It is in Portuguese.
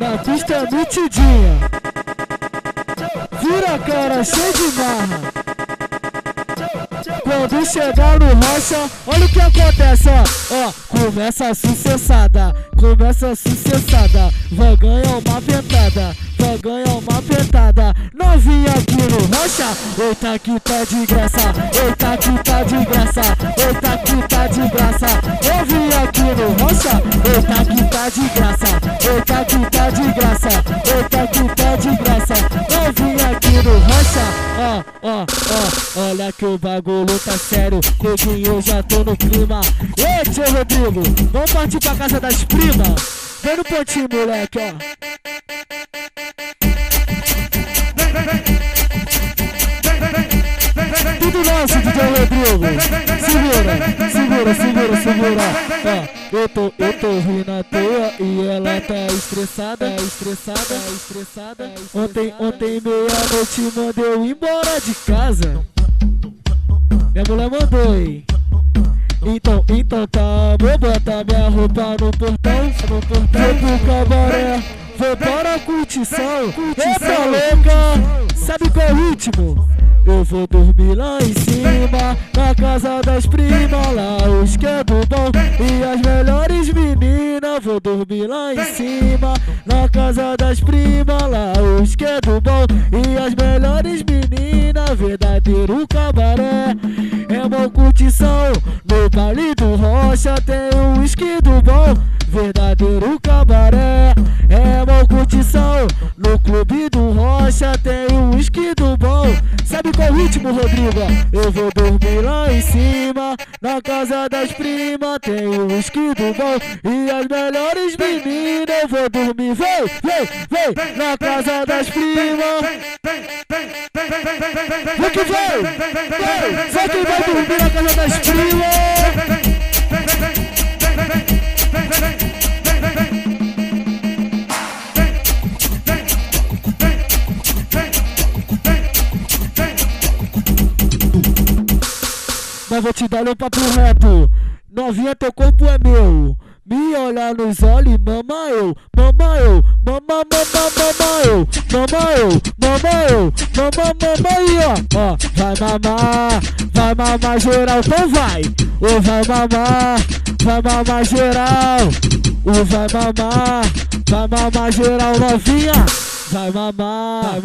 Na pista metidinha, vira a cara cheio de marra. Quando chegar no rocha, olha o que acontece, ó. Começa a sucessada, vai ganhar uma pentada, vai ganhar uma pentada. Novinha aqui no rocha, eita que tá de graça, eita que tá de graça, eita que tá de graça. Novinha aqui no rocha, eita que tá de graça, eita que tá de graça, eita que tá de graça. Novinha aqui no rocha, olha que o bagulho tá sério, neguinho, eu já tô no clima. Ei, tio Rodrigo, vamos partir pra casa das primas? Vem no pontinho, moleque, ó. Tudo nosso, DJ Rodrigo. Segura. Ó, eu tô rindo à toa e ela tá estressada. Ontem meia-noite mandei eu embora de casa. Minha mulher mandou, hein? Então tá, vou botar minha roupa no portão, vou pro cabaré, vou para a curtição. Eita louca, sabe qual é o ritmo? Eu vou dormir lá em cima, na casa das primas, lá os que é do bom e as melhores meninas. Vou dormir lá em cima, na casa das primas, lá os que é do bom e as melhores meninas. Verdadeiro cabaré é uma curtição, no baile do rocha tem um whisky do bom. Verdadeiro cabaré é uma curtição, no clube do rocha tem um whisky do bom. Sabe qual o ritmo, Rodrigo? Eu vou dormir lá em cima, na casa das primas, tem um whisky do bom e as melhores meninas. Eu vou dormir, vem, na casa das primas. Vem que vem, só quem vai dormir na casa das primas. Mas vou te dar um papo reto, novinha, teu corpo é meu. Me olhar nos olhos, mama eu, mama eu, aí, ó, vai mamar geral, então vai. Ou vai mamar geral, ou vai mamar geral, novinha. Vai mamar.